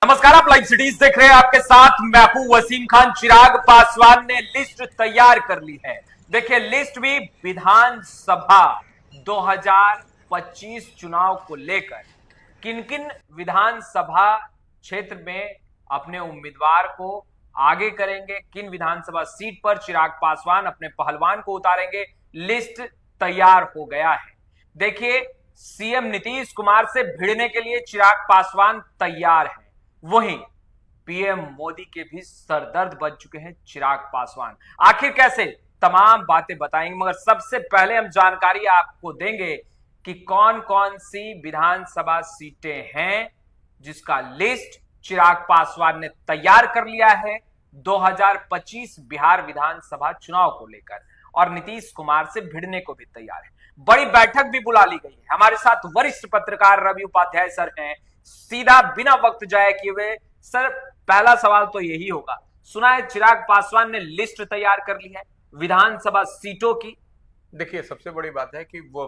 नमस्कार, आप live cities देख रहे हैं। आपके साथ मैं हूं वसीम खान। चिराग पासवान ने लिस्ट तैयार कर ली है। देखिए, लिस्ट भी विधानसभा 2025 चुनाव को लेकर किन किन विधानसभा क्षेत्र में अपने उम्मीदवार को आगे करेंगे, किन विधानसभा सीट पर चिराग पासवान अपने पहलवान को उतारेंगे, लिस्ट तैयार हो गया है। देखिए, सीएम नीतीश कुमार से भिड़ने के लिए चिराग पासवान तैयार है। वहीं पीएम मोदी के भी सरदर्द बन चुके हैं चिराग पासवान। आखिर कैसे, तमाम बातें बताएंगे, मगर सबसे पहले हम जानकारी आपको देंगे कि कौन कौन सी विधानसभा सीटें हैं जिसका लिस्ट चिराग पासवान ने तैयार कर लिया है 2025 बिहार विधानसभा चुनाव को लेकर, और नीतीश कुमार से भिड़ने को भी तैयार है। बड़ी बैठक भी बुला ली गई है। हमारे साथ वरिष्ठ पत्रकार रवि उपाध्याय सर हैं। सीधा बिना वक्त जाया किए हुए सर, पहला सवाल तो यही होगा, सुना है चिराग पासवान ने लिस्ट तैयार कर ली है विधानसभा सीटों की। देखिए, सबसे बड़ी बात है कि वो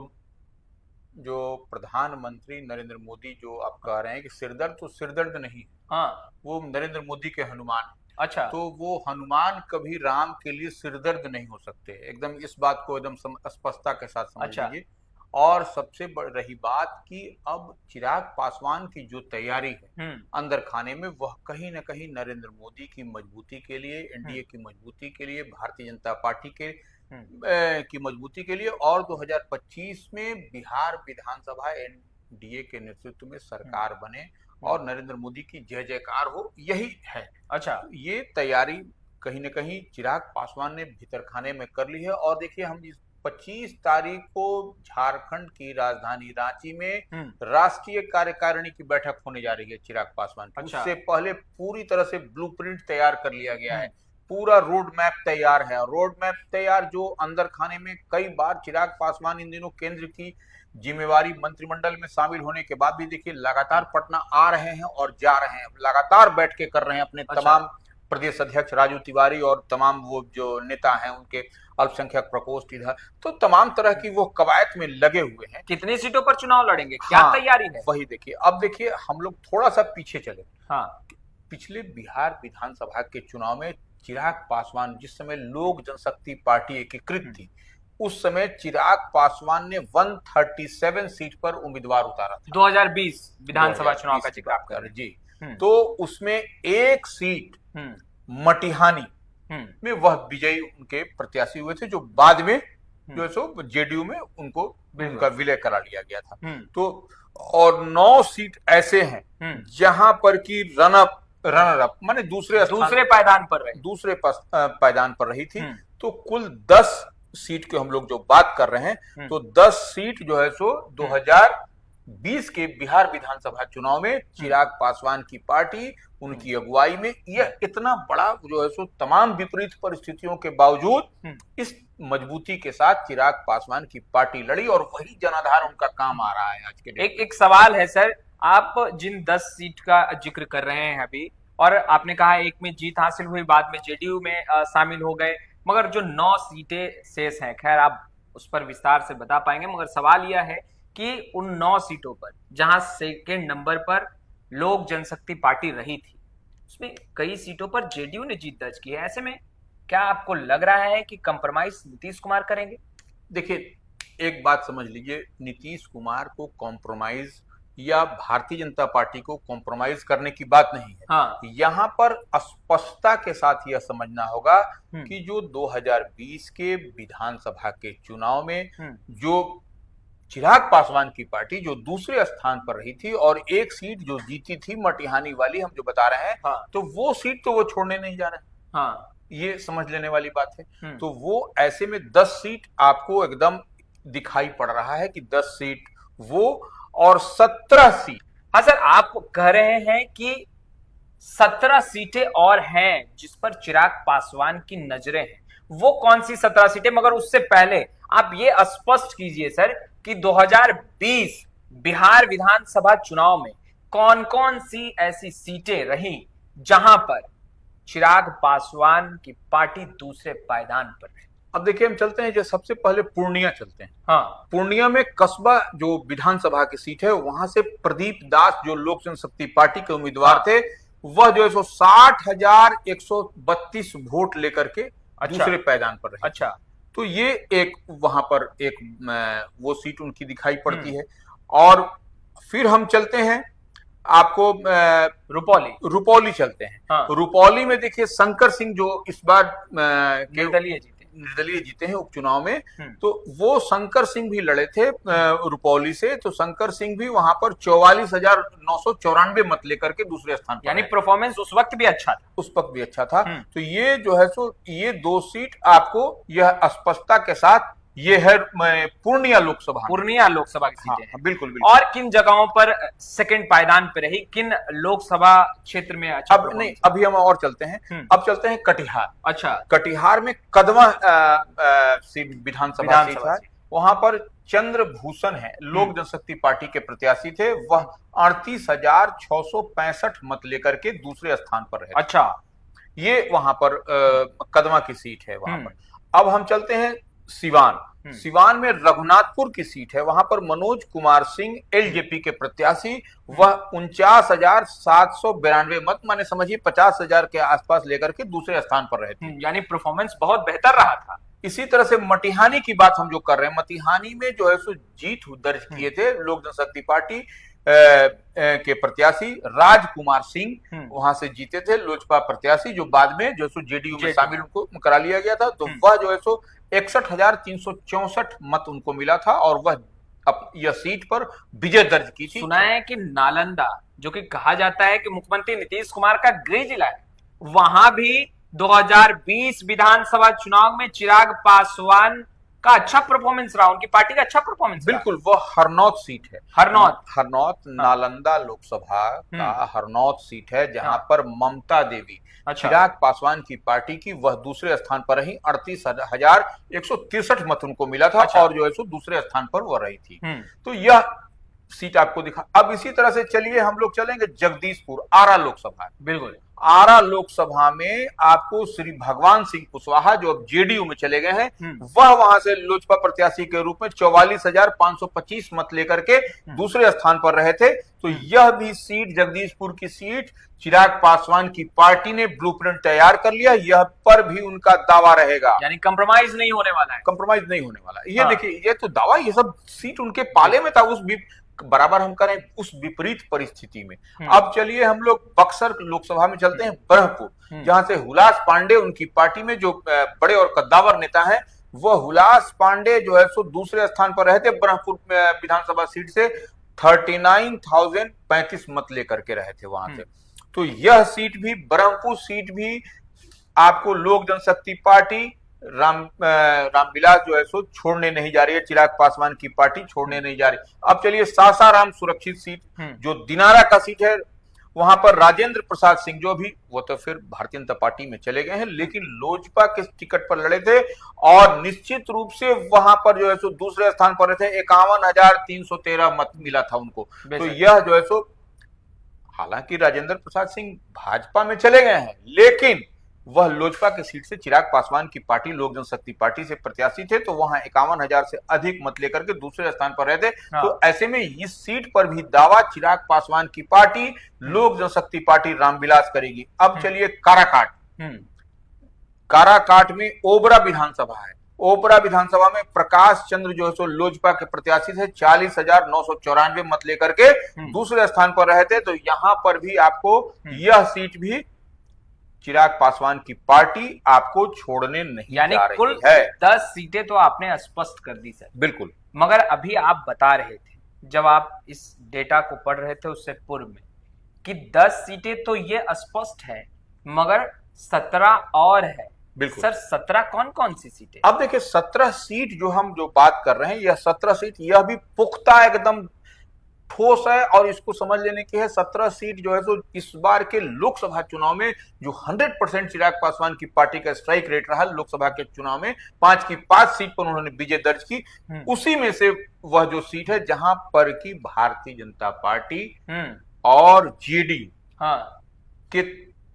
जो प्रधानमंत्री नरेंद्र मोदी जो आप कह रहे हैं कि सिरदर्द, तो सिरदर्द नहीं है। हाँ, वो नरेंद्र मोदी के हनुमान है। अच्छा, तो वो हनुमान कभी राम के लिए सिरदर्द नहीं हो सकते। एकदम इस बात को एकदम स्पष्टता के साथ समझ अच्छा, लीजिए। और सबसे रही बात कि अब चिराग पासवान की जो तैयारी है अंदर खाने में, वह कहीं ना कहीं नरेंद्र मोदी की मजबूती के लिए, एनडीए की मजबूती के लिए, भारतीय जनता पार्टी के की मजबूती के लिए, और 2025 में बिहार विधानसभा एनडीए के नेतृत्व में सरकार बने और नरेंद्र मोदी की जय जयकार हो, यही है। अच्छा, तो ये तैयारी कहीं ना कहीं चिराग पासवान ने भीतर खाने में कर ली है। और देखिए, हम इस 25 तारीख को झारखंड की राजधानी रांची में राष्ट्रीय कार्यकारिणी की बैठक होने जा रही है चिराग पासवान की। अच्छा, उससे पहले पूरी तरह से ब्लूप्रिंट तैयार कर लिया गया है, पूरा रोड मैप तैयार है। रोड मैप तैयार जो अंदर खाने में कई बार चिराग पासवान इन दिनों केंद्र की जिम्मेवारी मंत्रिमंडल में शामिल होने के बाद भी देखिए लगातार पटना आ रहे हैं और जा रहे हैं, लगातार बैठ के कर रहे हैं अपने तमाम प्रदेश अध्यक्ष राजू तिवारी और तमाम वो जो नेता हैं उनके अल्पसंख्यक प्रकोष्ठ इधर, तो तमाम तरह की वो कवायद में लगे हुए हैं। कितनी सीटों पर चुनाव लड़ेंगे, क्या तैयारी है? वही देखिए। अब देखिए, हम लोग थोड़ा सा पीछे चले। हाँ, पिछले बिहार विधानसभा के चुनाव में चिराग पासवान, जिस समय लोक जनशक्ति पार्टी एकीकृत थी, उस समय चिराग पासवान ने 137 सीट पर उम्मीदवार उतारा था। 2020 विधानसभा चुनाव का जिक्र आप कर रहे हैं जी। तो उसमें एक सीट मटिहानी में वह विजयी उनके प्रत्याशी हुए थे, जो बाद में जो है सो जेडीयू में उनको उनका विलय करा लिया गया था। तो और 9 सीट ऐसे हैं जहां पर की रनर अप माने दूसरे पायदान पर रही थी। तो कुल 10 सीट के हम लोग जो बात कर रहे हैं, तो 10 सीट जो है सो 2020 के बिहार विधानसभा चुनाव में चिराग पासवान की पार्टी, उनकी अगुवाई में, यह इतना बड़ा जो है सो तमाम विपरीत परिस्थितियों के बावजूद इस मजबूती के साथ चिराग पासवान की पार्टी लड़ी, और वही जनाधार उनका काम आ रहा है आज के दिन। एक सवाल है सर, आप जिन 10 सीट का जिक्र कर रहे हैं अभी, और आपने कहा एक में जीत हासिल हुई, बाद में जेडीयू में शामिल हो गए, मगर जो 9 सीटें शेष हैं, खैर आप उस पर विस्तार से बता पाएंगे, मगर सवाल यह है कि उन 9 सीटों पर जहां सेकेंड नंबर पर लोक जनशक्ति पार्टी रही थी, उसमें कई सीटों पर जेडीयू ने जीत दर्ज की है। ऐसे में क्या आपको लग रहा है कि कंप्रोमाइज नीतीश कुमार करेंगे? देखिए, एक बात समझ लीजिए, नीतीश कुमार को कॉम्प्रोमाइज या भारतीय जनता पार्टी को कॉम्प्रोमाइज करने की बात नहीं है। हाँ, यहाँ पर स्पष्टता के साथ यह समझना होगा कि जो 2020 के विधानसभा के चुनाव में जो चिराग पासवान की पार्टी जो दूसरे स्थान पर रही थी और एक सीट जो जीती थी मटिहानी वाली, हम जो बता रहे हैं, तो वो सीट तो वो छोड़ने नहीं जा रहे। हाँ, ये समझ लेने वाली बात है। तो वो ऐसे में 10 सीट आपको एकदम दिखाई पड़ रहा है कि 10 सीट वो और 17 सीट। हाँ सर, आप कह रहे हैं कि 17 सीटें और हैं जिस पर चिराग पासवान की नजरें हैं। वो कौन सी 17 सीटें? मगर उससे पहले आप ये स्पष्ट कीजिए सर कि 2020 बिहार विधानसभा चुनाव में कौन कौन सी ऐसी सीटें रही जहां पर चिराग पासवान की पार्टी दूसरे पायदान पर रही। अब देखिए, हम चलते हैं, जो सबसे पहले पूर्णिया चलते हैं। हाँ, पूर्णिया में कस्बा जो विधानसभा की सीट है, वहां से प्रदीप दास जो लोक जनशक्ति पार्टी के उम्मीदवार थे, वह जो है सो 60,132 वोट लेकर के दूसरे पायदान पर रहे। अच्छा, तो ये एक वहां पर एक वो सीट उनकी दिखाई पड़ती है। और फिर हम चलते हैं आपको रुपौली चलते हैं। हाँ। रुपौली में देखिए शंकर सिंह जो इस बार निर्दलीय जीते हैं उपचुनाव में, तो वो शंकर सिंह भी लड़े थे रुपौली से। तो शंकर सिंह भी वहां पर 44,994 मत लेकर के दूसरे स्थान पर, यानी परफॉर्मेंस उस वक्त भी अच्छा था। उस वक्त भी अच्छा था। तो ये जो है सो ये 2 सीट आपको यह स्पष्टता के साथ ये है पूर्णिया लोकसभा की सीटें हैं। बिल्कुल बिल्कुल। और किन जगहों पर सेकंड पायदान पे रही, किन लोकसभा क्षेत्र में अच्छा? अब नहीं, अभी हम और चलते हैं। अब चलते हैं कटिहार। अच्छा, कटिहार में कदवा विधानसभा सीट है। वहां पर चंद्रभूषण है, लोक जनशक्ति पार्टी के प्रत्याशी थे। वह 38,665 मत लेकर के दूसरे स्थान पर रहे। अच्छा, ये वहां पर कदवा की सीट है वहां पर। अब हम चलते हैं सिवान। सिवान में रघुनाथपुर की सीट है। वहां पर मनोज कुमार सिंह एलजेपी के प्रत्याशी, वह 49,792 मत, माने समझिए 50,000 के आसपास लेकर के दूसरे स्थान पर रहे थे। यानी परफॉर्मेंस बहुत बेहतर रहा था। इसी तरह से मटिहानी की बात हम जो कर रहे हैं, मटिहानी में जो है सो जीत दर्ज किए थे लोक जनशक्ति पार्टी के प्रत्याशी राजकुमार सिंह, वहां से जीते थे लोजपा प्रत्याशी, जो बाद में जो सो जेडीयू में शामिल उनको करा लिया गया था। तो वह जो है सो 61,364 मत उनको मिला था और वह यह सीट पर विजय दर्ज की थी। सुना है कि नालंदा, जो कि कहा जाता है कि मुख्यमंत्री नीतीश कुमार का गृह जिला है, वहां भी 2020 विधानसभा चुनाव में चिराग पासवान का अच्छा परफॉर्मेंस रहा, उनकी पार्टी का अच्छा परफॉर्मेंस। बिल्कुल, वो हरनौत सीट है। हरनौत नालंदा लोकसभा का हरनौत सीट है, जहां पर ममता देवी चिराग पासवान की पार्टी की, वह दूसरे स्थान पर रही। 38,163 मत उनको मिला था और जो है सो दूसरे स्थान पर वह रही थी। तो यह सीट आपको दिखा। अब इसी तरह से चलिए हम लोग चलेंगे जगदीशपुर, आरा लोकसभा। बिल्कुल, आरा लोकसभा में आपको श्री भगवान सिंह कुशवाहा, जो अब जेडीयू में चले गए हैं, वह वहां से लोजपा प्रत्याशी के रूप में 44,525 मत लेकर के दूसरे स्थान पर रहे थे। तो यह भी सीट, जगदीशपुर की सीट, चिराग पासवान की पार्टी ने ब्लूप्रिंट तैयार कर लिया। यह पर भी उनका दावा रहेगा, यानी कंप्रोमाइज नहीं होने वाला है। कंप्रोमाइज नहीं होने वाला। ये देखिए, ये तो दावा, ये सब सीट उनके पाले में था। उस बराबर हम करें उस विपरीत परिस्थिति में। अब चलिए हम लोग बक्सर लोकसभा में चलते हैं, ब्रह्मपुर, जहां से हुलास पांडे, उनकी पार्टी में जो बड़े और कद्दावर नेता हैं, वह हुलास पांडे जो है सो दूसरे स्थान पर रहे थे। ब्रह्मपुर विधानसभा सीट से 39,035 मत लेकर के रहे थे वहां से। तो यह सीट भी, ब्रह्मपुर सीट भी आपको लोक जनशक्ति पार्टी रामविलास जो है सो छोड़ने नहीं जा रही है, चिराग पासवान की पार्टी छोड़ने नहीं जा रही। अब चलिए सासाराम सुरक्षित सीट, जो दिनारा का सीट है, वहां पर राजेंद्र प्रसाद सिंह, जो भी वो तो फिर भारतीय जनता पार्टी में चले गए हैं, लेकिन लोजपा के टिकट पर लड़े थे और निश्चित रूप से वहां पर जो है सो दूसरे स्थान पर थे। 51,313 मत मिला था उनको। तो यह जो है सो, हालांकि राजेंद्र प्रसाद सिंह भाजपा में चले गए हैं, लेकिन वह लोजपा की सीट से चिराग पासवान की पार्टी, लोक जनशक्ति पार्टी से प्रत्याशी थे। तो वहां 51,000 से अधिक मत लेकर के दूसरे स्थान पर रहे थे। तो ऐसे में इस सीट पर भी दावा चिराग पासवान की पार्टी, लोक जनशक्ति पार्टी रामविलास करेगी। अब चलिए काराकाट। काराकाट में ओबरा विधानसभा है। ओबरा विधानसभा में प्रकाश चंद्र जो है सो लोजपा के प्रत्याशी थे, 40,994 मत लेकर के दूसरे स्थान पर रहे थे। तो यहां पर भी आपको यह सीट भी चिराग पासवान की पार्टी आपको छोड़ने नहीं जा रही कुल है। 10 सीटें तो आपने स्पष्ट कर दी सर। बिल्कुल, मगर अभी आप बता रहे थे, जब आप इस डेटा को पढ़ रहे थे उससे पूर्व में, कि 10 सीटें तो ये स्पष्ट है, मगर 17 और है। बिल्कुल सर, 17 कौन कौन सी सीटें? अब देखिए, 17 सीट जो हम जो बात कर रहे हैं, यह 17 सीट, यह भी पुख्ता एकदम ठोस है और इसको समझ लेने की है। 17 सीट जो है तो इस बार के लोकसभा चुनाव में जो 100% चिराग पासवान की पार्टी का स्ट्राइक रेट रहा लोकसभा के चुनाव में, 5 की 5 सीट पर उन्होंने विजय दर्ज की। उसी में से वह जो सीट है जहां पर की भारतीय जनता पार्टी और जेडीयू के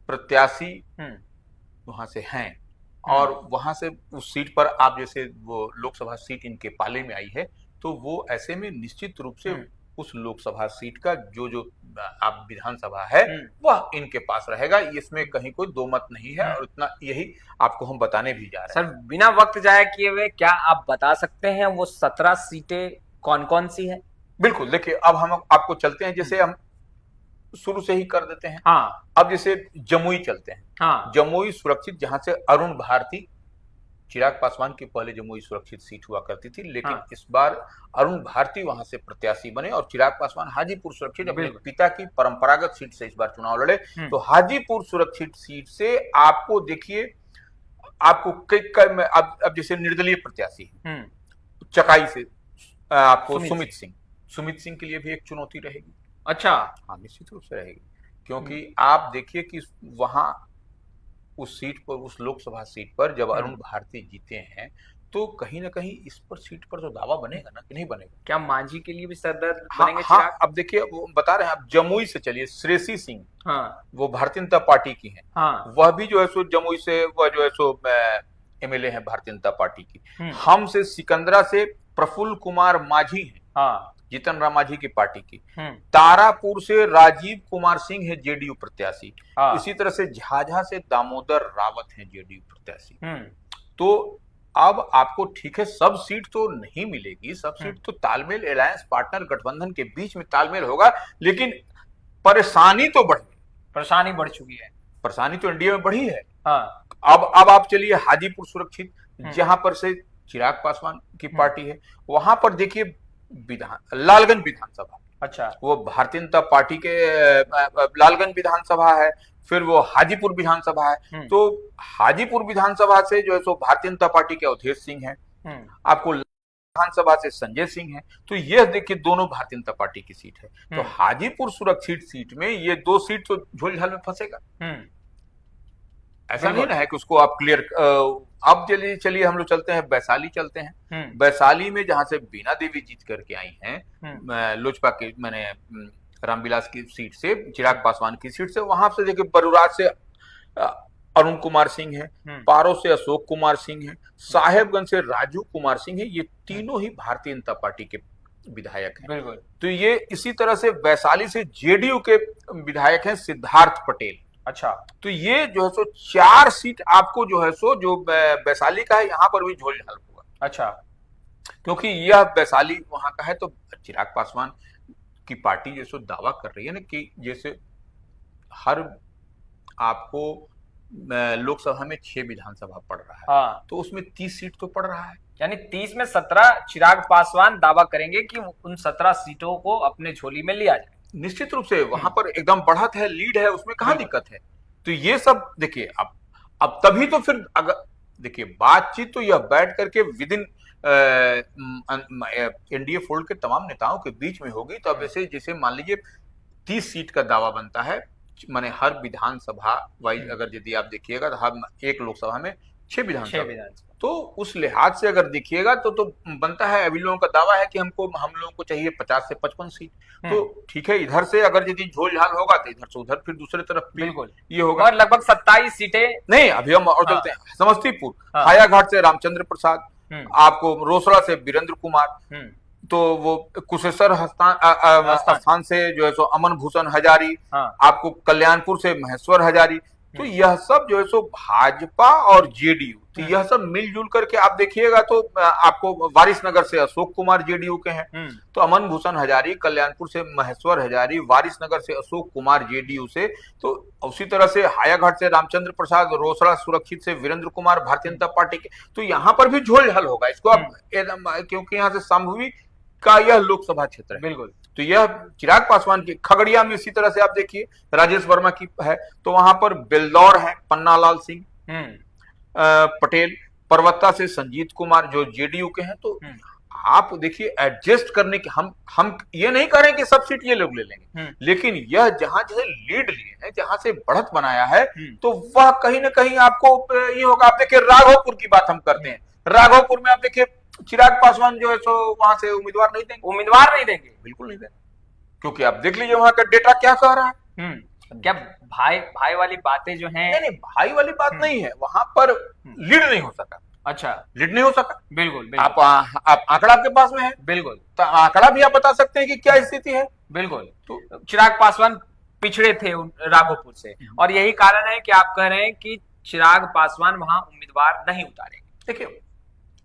प्रत्याशी वहां से हैं, और वहां से उस सीट पर आप जैसे वो लोकसभा सीट इनके पाले में आई है, तो वो ऐसे में निश्चित रूप से उस लोकसभा सीट का जो आप विधानसभा है वह इनके पास रहेगा, इसमें कहीं कोई दो मत नहीं है। और इतना यही आपको हम बताने भी जा रहे सर, बिना वक्त जाया किए हुए क्या आप बता सकते हैं वो 17 सीटें कौन कौन सी है? बिल्कुल, देखिए अब हम आपको चलते हैं, जैसे हम शुरू से ही कर देते हैं। हाँ, अब जैसे जमुई चलते हैं। हाँ, जमुई सुरक्षित, जहां से अरुण भारती, चिराग पासवान की पहले जमुई सुरक्षित सीट हुआ करती थी, लेकिन हाँ। इस बार अरुण भारती वहां से प्रत्याशी बने और चिराग पासवान हाजीपुर सुरक्षित अपने बिल्कुल। पिता की परंपरागत सीट से इस बार चुनाव लड़े। तो हाजीपुर सुरक्षित सीट से आपको देखिए, आपको अब जैसे निर्दलीय प्रत्याशी है चकाई से आपको सुमित सिंह के लिए भी एक चुनौती रहेगी। अच्छा। हाँ, निश्चित रूप से रहेगी, क्योंकि आप देखिए कि वहां उस सीट पर, उस लोकसभा सीट पर जब अरुण भारती जीते हैं तो कहीं ना कहीं इस पर सीट पर तो दावा बनेगा ना कि नहीं बनेगा? क्या मांझी के लिए भी सरदर्द हाँ, बनेंगे हाँ, चिराग? अब देखिए वो बता रहे हैं। अब जमुई से चलिए, श्रेयसी सिंह, हाँ, वो भारतीय जनता पार्टी की हैं। हाँ, वह भी जो है सो जमुई से, वह जो है सो एमएलए है भारतीय जनता पार्टी की। हम से सिकंदरा से प्रफुल्ल कुमार माझी हैं, हाँ, जीतन राम माझी की पार्टी की। तारापुर से राजीव कुमार सिंह है जेडीयू प्रत्याशी। हाँ। इसी तरह से झाझा से दामोदर रावत है जेडीयू प्रत्याशी। तो अब आपको ठीक है, सब सीट तो नहीं मिलेगी, सब सीट तो तालमेल, अलायंस पार्टनर गठबंधन के बीच में तालमेल होगा, लेकिन परेशानी तो बढ़ गई, परेशानी बढ़ चुकी है, परेशानी तो एनडीए में बढ़ी है। हाँ। अब आप चलिए हाजीपुर सुरक्षित, जहां पर से चिराग पासवान की पार्टी है, वहां पर देखिए लालगंज विधानसभा, अच्छा, वो भारतीय जनता पार्टी के लालगंज विधानसभा है, फिर वो हाजीपुर विधानसभा है। तो हाजीपुर विधानसभा से जो है सो भारतीय जनता पार्टी के अवधेश सिंह है, आपको विधानसभा से संजय सिंह है। तो ये देखिए दोनों भारतीय जनता पार्टी की सीट है। तो हाजीपुर सुरक्षित सीट में ये दो सीट तो झोलझाल में फंसेगा, ऐसा नहीं ना है कि उसको आप क्लियर। अब चलिए हम लोग चलते हैं वैशाली, चलते हैं वैशाली में, जहां से बीना देवी जीत करके आई हैं लोजपा की, मैंने रामविलास की सीट से, चिराग पासवान की सीट से। वहां से देखिए बरुराज से अरुण कुमार सिंह है, पारो से अशोक कुमार सिंह है, साहेबगंज से राजू कुमार सिंह है। ये तीनों ही भारतीय जनता पार्टी के विधायक हैं। तो ये इसी तरह से वैशाली से जेडीयू के विधायक हैं सिद्धार्थ पटेल। अच्छा, तो ये जो है सो 4 सीट आपको जो है सो, जो वैशाली का है, यहाँ पर भी झोलझाल होगा। अच्छा, क्योंकि यह वैशाली वहां का है। तो चिराग पासवान की पार्टी जैसे दावा कर रही है ना कि जैसे हर आपको लोकसभा में 6 विधानसभा पड़ रहा है, हाँ। तो उसमें 30 सीट तो पड़ रहा है, यानी 30 में 17 चिराग पासवान दावा करेंगे कि उन 17 सीटों को अपने झोली में लिया जाए। निश्चित रूप से वहां पर एकदम बढ़त है, लीड है, उसमें कहां दिक्कत है। तो ये सब देखिए, अब तभी तो फिर अगर देखिए बातचीत तो यह बैठ करके विद इन एनडीए फोल्ड के तमाम नेताओं के बीच में होगी। तो अब ऐसे जैसे मान लीजिए 30 सीट का दावा बनता है, माने हर विधानसभा वाइज अगर यदि आप देखिएगा तो हम एक लोकसभा में 6 विधानसभा, तो उस लिहाज से अगर देखिएगा तो बनता है। अभी लोगों का दावा है कि हम लोगों को चाहिए 50 से 55 सीट। तो ठीक है, इधर से अगर यदि झोलझाल होगा तो इधर से उधर, फिर दूसरे तरफ बिल्कुल ये होगा। और लगभग 27 सीटें नहीं, अभी हम और चलते हैं समस्तीपुर, हायाघाट से रामचंद्र प्रसाद, आपको रोसड़ा से वीरेंद्र कुमार, तो वो कुशेश्वर स्थान से जो है सो अमन भूषण हजारी, आपको कल्याणपुर से महेश्वर हजारी। तो यह सब जो है सो भाजपा और जेडीयू, तो यह सब मिलजुल करके आप देखिएगा तो आपको वारिसनगर से अशोक कुमार जेडीयू के हैं, तो अमन भूषण हजारी, कल्याणपुर से महेश्वर हजारी, वारिसनगर से अशोक कुमार जेडीयू से। तो उसी तरह से हायाघाट से रामचंद्र प्रसाद, रोसड़ा सुरक्षित से वीरेंद्र कुमार भारतीय जनता पार्टी के। तो यहाँ पर भी झोलझाल होगा इसको आप, क्योंकि यहाँ से संभवी का यह लोकसभा क्षेत्र है। बिल्कुल। तो यह चिराग पासवान की, खगड़िया में इसी तरह से आप देखिए राजेश वर्मा की है, तो वहां पर बेलदौर है पन्नालाल सिंह पटेल, परवत्ता से संजीत कुमार जो जेडीयू के हैं। तो आप देखिए एडजस्ट करने के, हम ये नहीं करें कि सब सीट ये लोग ले लेंगे, लेकिन यह जहां जैसे लीड लिए हैं, जहां से बढ़त बनाया है, तो वह कहीं ना कहीं आपको ये होगा। आप देखिए राघोपुर की बात हम करते हैं, राघोपुर में आप देखिए चिराग पासवान जो है सो वहां से उम्मीदवार नहीं देंगे, बिल्कुल नहीं देंगे, क्योंकि आप देख लीजिए वहां का डेटा क्या कह रहा है। क्या भाई वाली बातें जो हैं, नहीं, भाई वाली बात नहीं है, वहां पर लीड नहीं हो सका। अच्छा, लीड नहीं हो सका। बिल्कुल बिल्कुल आप आंकड़ा आपके पास में है, बिल्कुल तो आंकड़ा भी आप बता सकते हैं कि क्या स्थिति है। बिल्कुल। तो चिराग पासवान पिछड़े थे राघोपुर से, और यही कारण है कि आप कह रहे हैं कि चिराग पासवान वहां उम्मीदवार नहीं उतारेंगे। देखिए,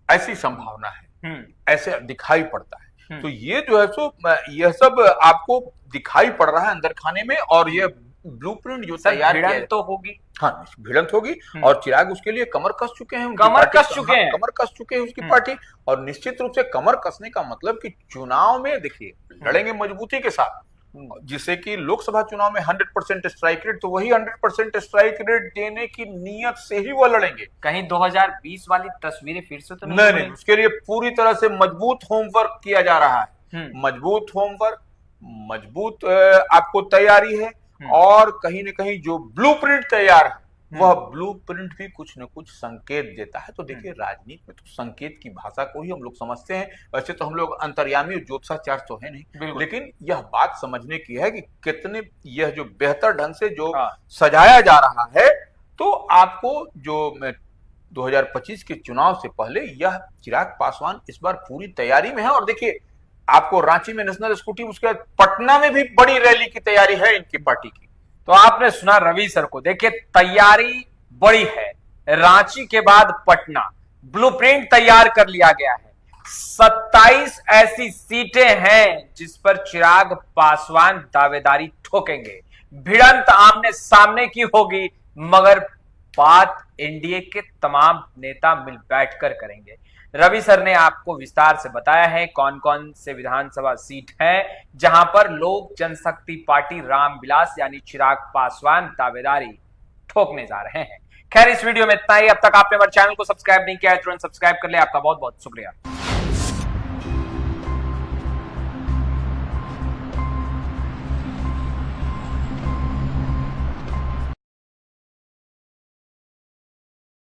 ऐसी संभावना है, ऐसे दिखाई पड़ता है। तो हम्म। ये जो है सो यह सब आपको दिखाई पड़ रहा है अंदर खाने में, और ये ब्लूप्रिंट जो सर तैयार किया भिड़ंत है, तो होगी। हाँ भिड़ंत होगी। और चिराग उसके लिए कमर कस चुके हैं, उनकी कमर पार्टी कस चुके हैं। कमर कस चुके हैं उसकी पार्टी। और निश्चित रूप से कमर कसने का मतलब कि चुनाव में देखिए लड़ेंगे मजबूती के साथ, जिससे कि लोकसभा चुनाव में 100% स्ट्राइक रेट, तो वही 100% स्ट्राइक रेट देने की नीयत से ही वो लड़ेंगे। कहीं 2020 वाली तस्वीरें फिर से तो नहीं, उसके लिए पूरी तरह से मजबूत होमवर्क किया जा रहा है। मजबूत होमवर्क, मजबूत आपको तैयारी है, और कहीं ना कहीं जो ब्लूप्रिंट तैयार है वह ब्लूप्रिंट भी कुछ न कुछ संकेत देता है। तो देखिए, राजनीति में तो संकेत की भाषा को ही हम लोग समझते हैं। वैसे तो हम लोग अंतर्यामी और ज्योतिषाचार्य तो है नहीं, लेकिन यह बात समझने की है कि कितने यह जो बेहतर ढंग से जो सजाया जा रहा है, तो आपको जो 2025 के चुनाव से पहले यह चिराग पासवान इस बार पूरी तैयारी में है। और देखिए, आपको रांची में नेशनल स्कूटी, उसके बाद पटना में भी बड़ी रैली की तैयारी है इनकी पार्टी की। तो आपने सुना रवि सर को, देखिए तैयारी बड़ी है। रांची के बाद पटना, ब्लूप्रिंट तैयार कर लिया गया है। 27 ऐसी सीटें हैं जिस पर चिराग पासवान दावेदारी ठोकेंगे। भिड़ंत आमने सामने की होगी, मगर बात एनडीए के तमाम नेता मिल बैठकर करेंगे। रवि सर ने आपको विस्तार से बताया है कौन कौन से विधानसभा सीट हैं जहां पर लोक जनशक्ति पार्टी रामविलास यानी चिराग पासवान दावेदारी ठोकने जा रहे हैं। खैर, इस वीडियो में इतना ही। अब तक आपने हमारे चैनल को सब्सक्राइब नहीं किया है, तुरंत सब्सक्राइब कर ले। आपका बहुत बहुत शुक्रिया।